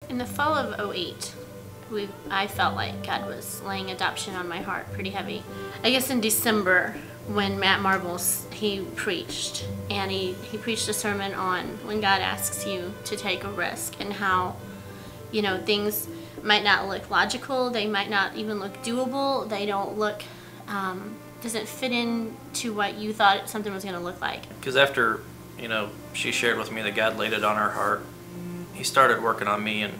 In the fall of '08, I felt like God was laying adoption on my heart pretty heavy. I guess in December, when Matt Marbles, he preached, and he preached a sermon on when God asks you to take a risk and how, you know, things might not look logical, they might not even look doable, they don't look, doesn't fit in to what you thought something was going to look like. Because after, you know, she shared with me that God laid it on her heart, he started working on me, and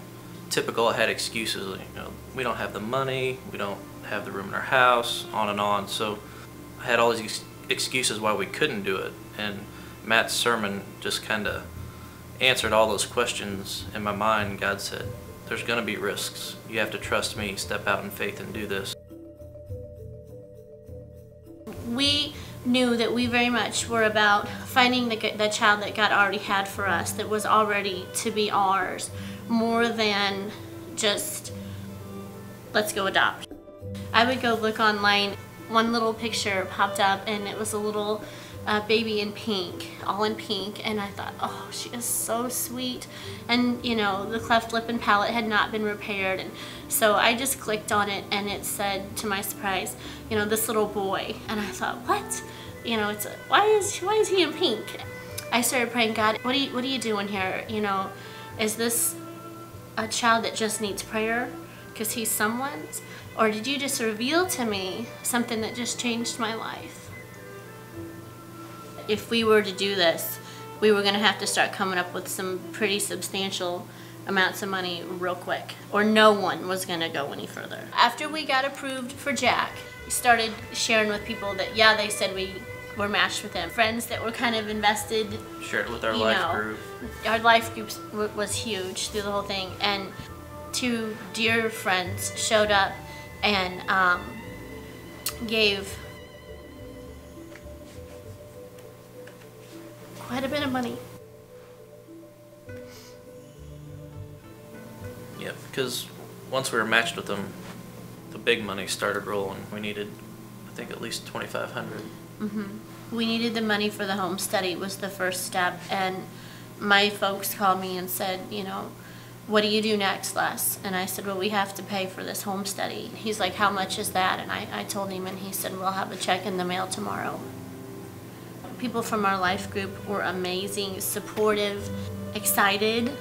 typical, I had excuses, you know, we don't have the money, we don't have the room in our house, on and on. So I had all these excuses why we couldn't do it, and Matt's sermon just kind of answered all those questions in my mind. God said, there's going to be risks. You have to trust me, step out in faith and do this. We knew that we very much were about finding the child that God already had for us, that was already to be ours, more than just, let's go adopt. I would go look online, one little picture popped up, and it was a little baby in pink, all in pink, and I thought, oh, she is so sweet. And you know, the cleft lip and palate had not been repaired, and so I just clicked on it, and it said, to my surprise, you know, this little boy. And I thought, what? You know, why is he in pink? I started praying, God, what are you doing here? You know, is this a child that just needs prayer because he's someone's, or did you just reveal to me something that just changed my life? If we were to do this, we were going to have to start coming up with some pretty substantial amounts of money real quick, or no one was going to go any further. After we got approved for Jack, we started sharing with people that, yeah, they said we were matched with him. Friends that were kind of invested. Shared it with our life group. Our life group was huge through the whole thing, and two dear friends showed up and gave quite a bit of money. Yeah, because once we were matched with them, the big money started rolling. We needed, I think, at least $2,500. We needed the money for the home study was the first step, and my folks called me and said, you know, what do you do next, Les? And I said, well, we have to pay for this home study. He's like, how much is that? And I told him, and he said, we'll have a check in the mail tomorrow. People from our life group were amazing, supportive, excited,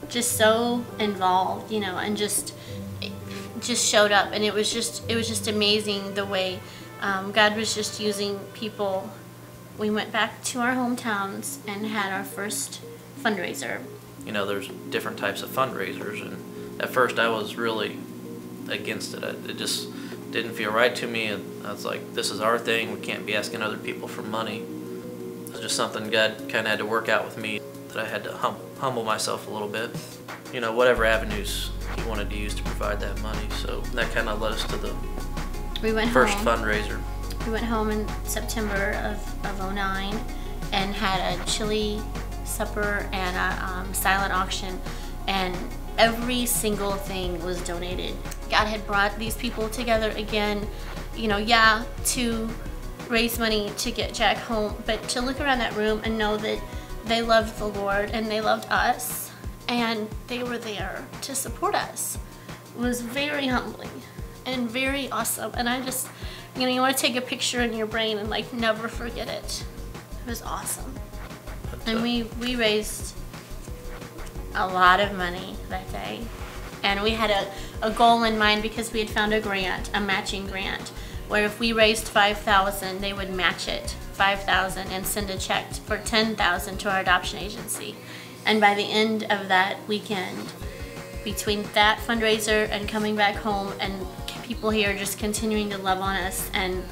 just so involved, you know, and just showed up. And it was just amazing the way God was just using people. We went back to our hometowns and had our first fundraiser. You know, there's different types of fundraisers, and at first I was really against it. It just didn't feel right to me, and I was like, this is our thing, we can't be asking other people for money. It was just something God kind of had to work out with me, that I had to humble myself a little bit. You know, whatever avenues he wanted to use to provide that money, so that kind of led us to the first fundraiser. We went home in September of '09 and had a chili supper and a silent auction, and every single thing was donated. God had brought these people together again, you know, yeah, to raise money to get Jack home, but to look around that room and know that they loved the Lord and they loved us and they were there to support us was very humbling and very awesome. And I just, you know, you want to take a picture in your brain and like never forget it. It was awesome. And we raised a lot of money that day. And we had a goal in mind because we had found a grant, a matching grant, where if we raised $5,000, they would match it, $5,000, and send a check for $10,000 to our adoption agency. And by the end of that weekend, between that fundraiser and coming back home and people here just continuing to love on us and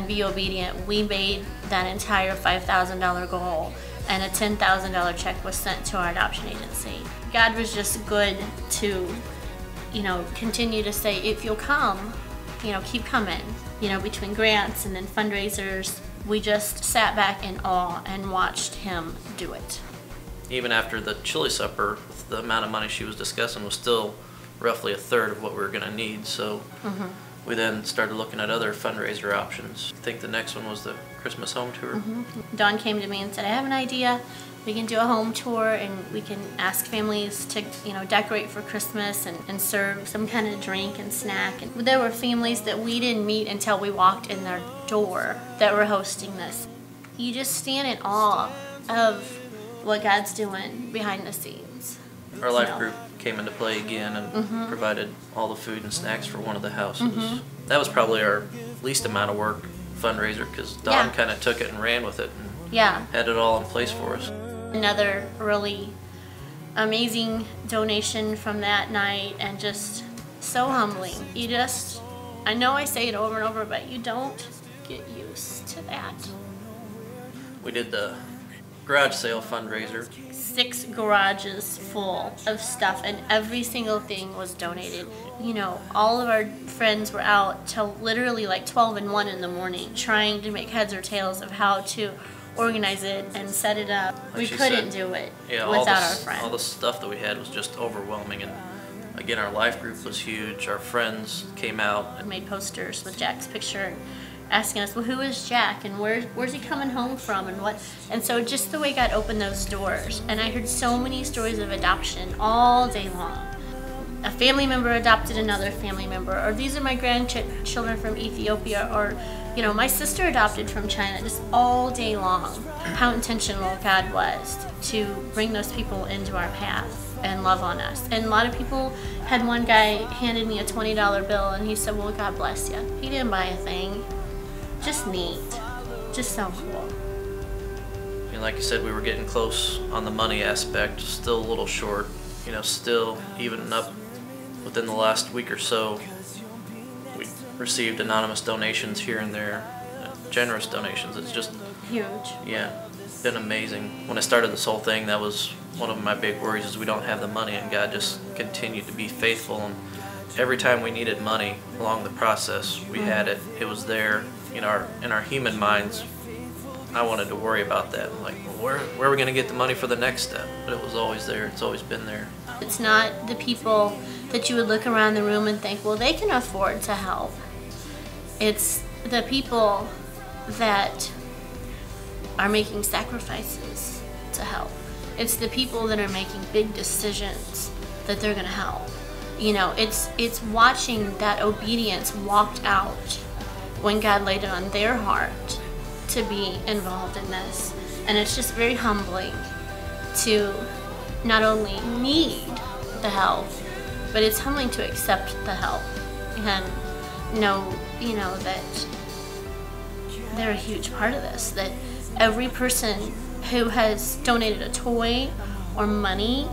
be obedient, we made that entire $5,000 goal, and a $10,000 check was sent to our adoption agency. God was just good to, you know, continue to say, if you'll come, you know, keep coming. You know, between grants and then fundraisers, we just sat back in awe and watched him do it. Even after the chili supper, the amount of money she was discussing was still roughly a third of what we were going to need. So we then started looking at other fundraiser options. I think the next one was the Christmas home tour. Dawn came to me and said, I have an idea. We can do a home tour, and we can ask families to, you know, decorate for Christmas and serve some kind of drink and snack. And there were families that we didn't meet until we walked in their door that were hosting this. You just stand in awe of what God's doing behind the scenes. Our life group came into play again and provided all the food and snacks for one of the houses. That was probably our least amount of work fundraiser, because Dawn kind of took it and ran with it and had it all in place for us. Another really amazing donation from that night, and just so humbling. You just, I know I say it over and over, but you don't get used to that. We did the garage sale fundraiser. 6 garages full of stuff, and every single thing was donated. You know, all of our friends were out till literally like 12 and 1 in the morning trying to make heads or tails of how to organize it and set it up. Like we she couldn't said, do it yeah, without our friends. All the stuff that we had was just overwhelming, and again, our life group was huge. Our friends came out. We made posters with Jack's picture, asking us, well, who is Jack, and where's he coming home from, and what? And so just the way God opened those doors, and I heard so many stories of adoption all day long. A family member adopted another family member, or these are my grandchildren from Ethiopia, or, you know, my sister adopted from China, just all day long. How intentional God was to bring those people into our path and love on us. And a lot of people had, one guy handed me a $20 bill, and he said, well, God bless you. He didn't buy a thing. Just neat. Just so cool. And like you said, we were getting close on the money aspect, still a little short. You know, still, even up within the last week or so, we received anonymous donations here and there, generous donations. It's just huge. Yeah, been amazing. When I started this whole thing, that was one of my big worries, is we don't have the money, and God just continued to be faithful. And every time we needed money along the process, we had it. It was there. You know, in our human minds, I wanted to worry about that. Like, well, where are we going to get the money for the next step? But it was always there. It's always been there. It's not the people that you would look around the room and think, well, they can afford to help. It's the people that are making sacrifices to help. It's the people that are making big decisions that they're going to help. You know, it's watching that obedience walked out when God laid it on their heart to be involved in this. And it's just very humbling to not only need the help, but it's humbling to accept the help and know, you know, that they're a huge part of this, that every person who has donated a toy or money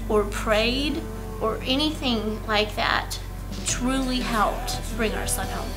or prayed or anything like that truly helped bring our son home.